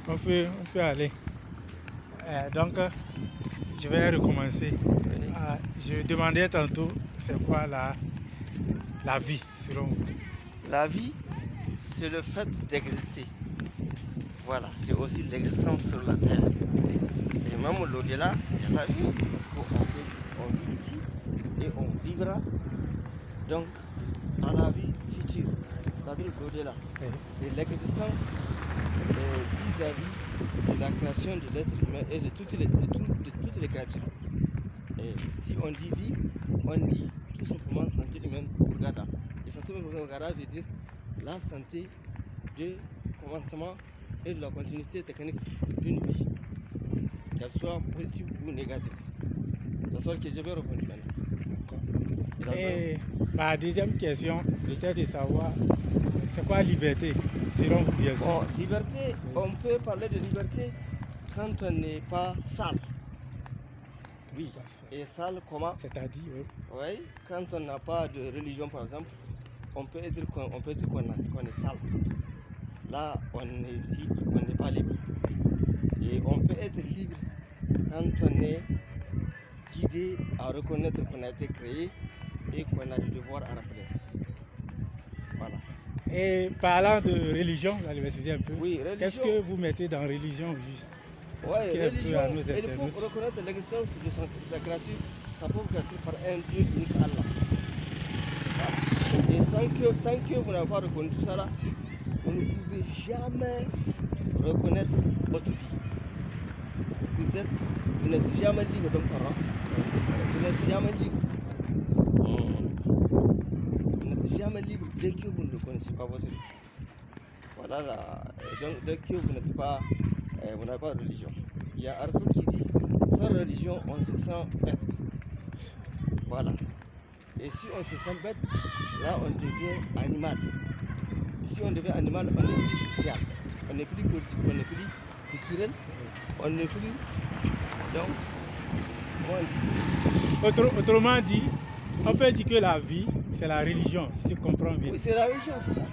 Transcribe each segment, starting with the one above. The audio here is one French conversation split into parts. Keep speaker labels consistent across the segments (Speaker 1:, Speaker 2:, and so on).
Speaker 1: On peut aller. Donc, je vais recommencer. Je demandais tantôt, c'est quoi la vie selon vous?
Speaker 2: La vie, c'est le fait d'exister. Voilà, c'est aussi l'existence sur la terre. Et même l'au-delà, il y a la vie, parce qu'on vit ici et on vivra donc dans la vie future, c'est-à-dire l'au-delà.
Speaker 1: Oui.
Speaker 2: C'est l'existence vis-à-vis de la création de l'être humain et de toutes les créatures. Et si on dit vie, on dit tout simplement santé humaine Bourgada. Et santé humaine Bourgada veut dire la santé du commencement et de la continuité technique d'une vie, qu'elle soit positive ou négative. C'est ça que je vais répondre maintenant.
Speaker 1: Et ma deuxième question, c'était de savoir, c'est quoi liberté selon vous, bien sûr?
Speaker 2: Bon, liberté, on peut parler de liberté quand on n'est pas sale. Oui, et sale comment?
Speaker 1: C'est-à-dire, oui.
Speaker 2: Oui, quand on n'a pas de religion par exemple, on peut dire qu'on est sale. Là, on est libre, on n'est pas libre. Et on peut être libre quand on est guidé à reconnaître qu'on a été créé et qu'on a des devoirs à remplir. Voilà.
Speaker 1: Et parlant de religion, vous allez m'excuser un peu.
Speaker 2: Oui, religion.
Speaker 1: Qu'est-ce que vous mettez dans religion juste?
Speaker 2: Oui, religion, il faut reconnaître l'existence de sa créature, sa propre créature par un Dieu unique Allah. Et tant que vous n'avez pas reconnu tout ça là, vous ne pouvez jamais reconnaître votre vie. Vous n'êtes jamais libre d'un parent. Vous n'êtes jamais libre. Vous n'êtes jamais libre dès que vous ne connaissez pas votre vie. Voilà, donc dès que vous n'avez pas de religion. Il y a Aristote qui dit, sans religion, on se sent bête. Voilà. Et si on se sent bête, là on devient animal. Et si on devient animal, on n'est plus social. On n'est plus politique, on n'est plus culturel, on n'est plus... Donc,
Speaker 1: autrement dit, on peut dire que la vie, c'est la religion, si tu comprends bien.
Speaker 2: Oui, c'est la religion, c'est ça.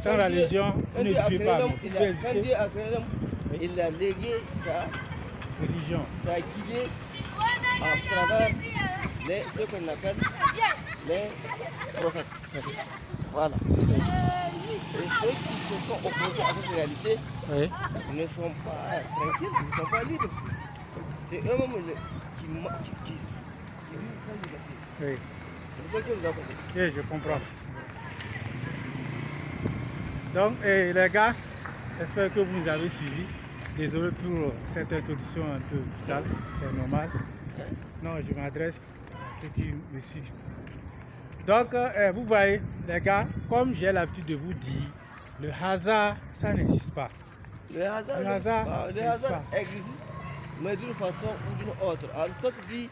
Speaker 1: Sans la religion, on ne vit pas.
Speaker 2: Quand Dieu a créé l'homme, il a légué sa
Speaker 1: religion.
Speaker 2: Ça a guidé à travers ce qu'on appelle les prophètes. Voilà. Et ceux qui se sont opposés à cette réalité ne sont pas tranquilles, ils ne sont pas libres. C'est eux-mêmes qui vivent sans liberté.
Speaker 1: Oui.
Speaker 2: C'est ce que vous appelez.
Speaker 1: Oui, je comprends. Donc, les gars, j'espère que vous nous avez suivis. Désolé pour cette introduction un peu brutale, c'est normal. Non, je m'adresse à ceux qui me suivent. Donc, vous voyez, les gars, comme j'ai l'habitude de vous dire, le hasard, ça n'existe pas.
Speaker 2: Le hasard existe, mais d'une façon ou d'une autre. Aristote dit,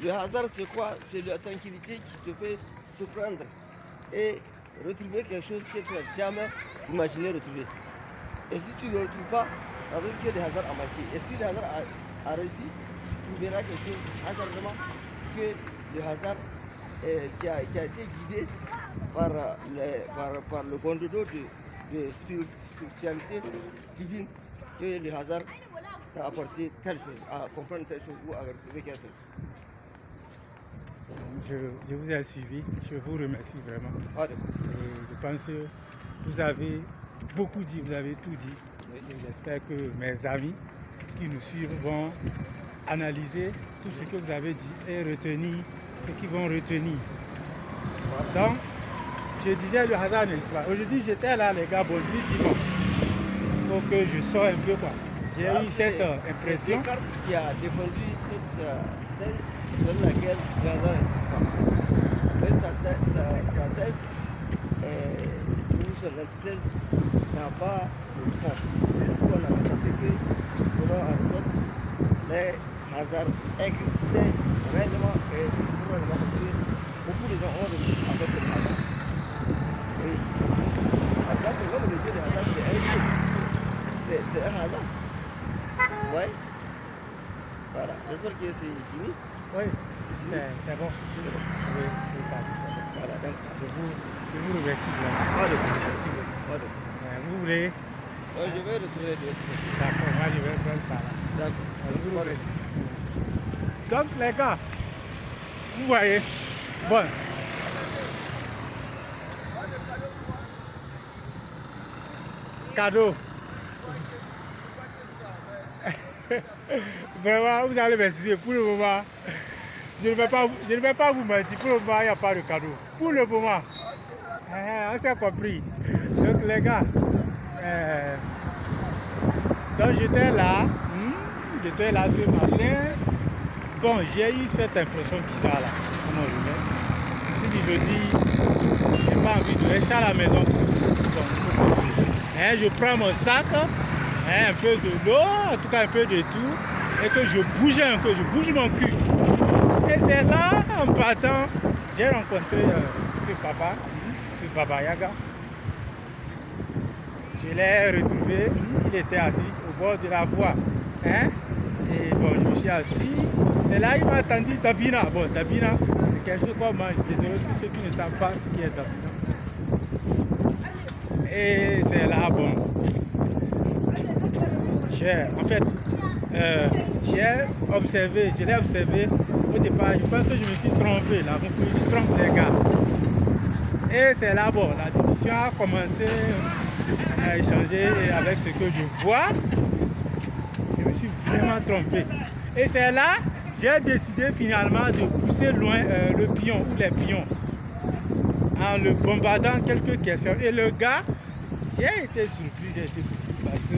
Speaker 2: le hasard c'est quoi? C'est la tranquillité qui te fait surprendre et retrouver quelque chose que tu n'as jamais imaginé retrouver. Et si tu ne le retrouves pas, ça veut dire que le hasard a manqué. Et si le hasard a réussi, tu verras quelque chose hasardement que le hasard qui a été guidé par le conducteur de spiritualité divine, que le hasard t'a apporté telle chose, à comprendre telle chose ou à retrouver quelque chose.
Speaker 1: Je vous ai suivi, je vous remercie vraiment.
Speaker 2: Allez.
Speaker 1: Et je pense que vous avez beaucoup dit, vous avez tout dit. Et j'espère que mes amis qui nous suivent vont analyser tout ce que vous avez dit et retenir ce qu'ils vont retenir. Voilà. Donc, je disais le hasard n'existe pas. Aujourd'hui, j'étais là, les gars, bon, je me dis, bon, il faut que je sors un peu, quoi. J'ai eu cette impression.
Speaker 2: C'est Descartes qui a défendu cette thèse sur laquelle le hasard n'existe pas. Mais sa thèse, ou son antithèse, n'a pas de fond. Parce qu'on a constaté que, selon Aristote, les hasards existaient réellement et probablement parce que beaucoup de gens ont reçu avec le hasard. Oui. Par exemple, même le jeu de hasard, c'est un jeu. C'est un hasard. Ouais. Voilà. J'espère que c'est fini.
Speaker 1: Oui, c'est bon. Oui, voilà, donc je vous remercie vraiment. Merci beaucoup. Vous voulez
Speaker 2: Ouais, je vais retourner de l'autre côté.
Speaker 1: D'accord, moi je vais prendre par là.
Speaker 2: D'accord.
Speaker 1: Donc les gars, vous voyez, bon. Cadeau. Vraiment, vous allez m'excuser pour le moment. Je ne vais pas vous mentir, pour le moment, il n'y a pas de cadeau. Pour le moment. On s'est compris. Donc les gars, donc j'étais là ce matin. Bon, j'ai eu cette impression bizarre là. Je me suis dit, je n'ai pas envie de rester à la maison. Donc, je prends mon sac, un peu de l'eau, en tout cas un peu de tout, et que je bouge un peu, je bouge mon cul. Et c'est là, en partant, j'ai rencontré ce Baba Yaga. Je l'ai retrouvé, il était assis au bord de la voie. Et bon, je me suis assis, et là il m'a attendu Dabina. Bon, Dabina, c'est quelque chose qu'on mange. Désolé pour ceux qui ne savent pas ce qu'est Dabina. Et c'est là, bon. Je l'ai observé au départ. Je pense que je me suis trompé là, je trompe les gars. Et c'est là, bon, la discussion a commencé à échanger avec ce que je vois. Je me suis vraiment trompé. Et c'est là, j'ai décidé finalement de pousser loin le pion ou les pions en le bombardant quelques questions. Et le gars, j'ai été surpris parce que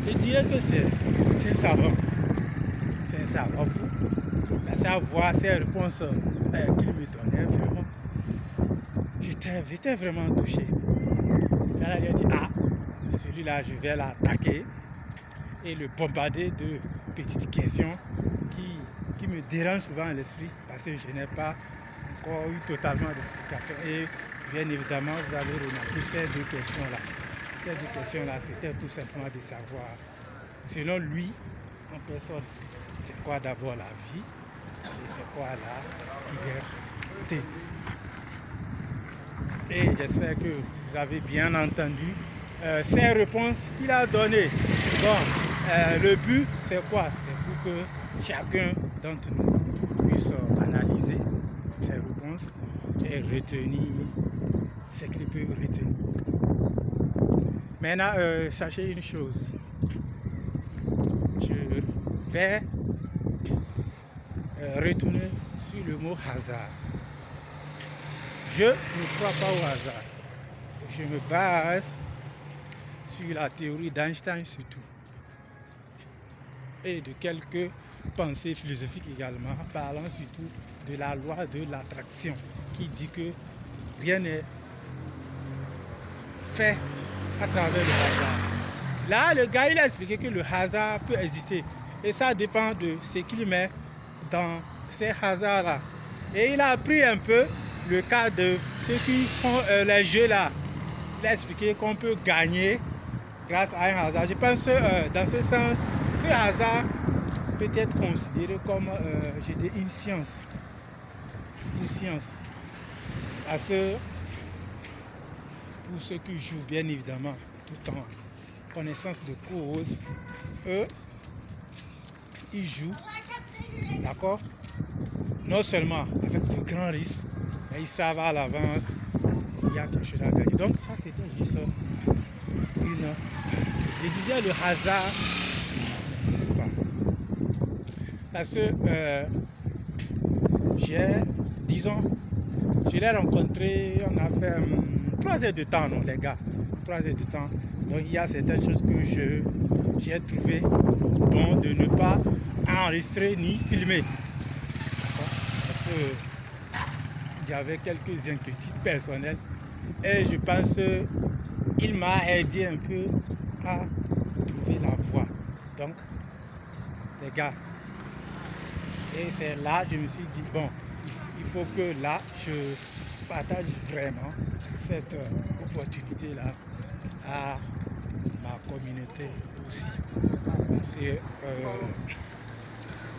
Speaker 1: je dirais que c'est un savant. C'est un savant fou. Sa voix, ses réponses qu'il me donnait, vraiment, j'étais vraiment touché. Ça là, j'ai dit, celui-là, je vais l'attaquer et le bombarder de petites questions qui me dérangent souvent à l'esprit parce que je n'ai pas encore eu totalement d'explication. Et bien évidemment, vous avez remarqué ces deux questions-là. Ces deux questions-là, c'était tout simplement de savoir, selon lui, en personne, c'est quoi d'abord la vie et c'est quoi la liberté. Et j'espère que vous avez bien entendu ces réponses qu'il a données. Bon, le but, c'est quoi? C'est pour que chacun d'entre nous puisse analyser ces réponses et retenir ce qu'il peut retenir. Maintenant, sachez une chose. Je vais retourner sur le mot hasard. Je ne crois pas au hasard. Je me base sur la théorie d'Einstein surtout. Et de quelques pensées philosophiques également, parlant surtout de la loi de l'attraction, qui dit que rien n'est fait à travers le hasard. Là, le gars, il a expliqué que le hasard peut exister. Et ça dépend de ce qu'il met dans ces hasards-là. Et il a pris un peu le cas de ceux qui font les jeux là. Il a expliqué qu'on peut gagner grâce à un hasard. Je pense que dans ce sens, ce hasard peut être considéré comme une science. Une science. Parce que pour ceux qui jouent bien évidemment tout en connaissance de cause, eux, ils jouent, d'accord, non seulement avec de grands risques, mais ils savent à l'avance qu'il y a quelque chose à gagner. Donc ça c'était juste une... Je disais le hasard n'existe pas. Parce que je l'ai rencontré, on a fait 3 heures de temps, non les gars, 3 heures de temps. Donc il y a certaines choses que j'ai trouvé bon de ne pas enregistrer ni filmer. Parce qu'il y avait quelques inquiétudes personnelles et je pense qu'il m'a aidé un peu à trouver la voie. Donc les gars, et c'est là que je me suis dit bon, il faut que là je partage vraiment cette opportunité-là à ma communauté aussi. Parce que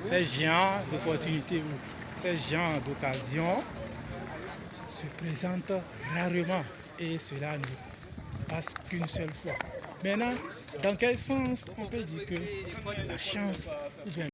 Speaker 1: ces genres d'opportunités ou ces genres d'occasions se présentent rarement et cela ne passe qu'une seule fois. Maintenant, dans quel sens on peut dire que la chance ou bien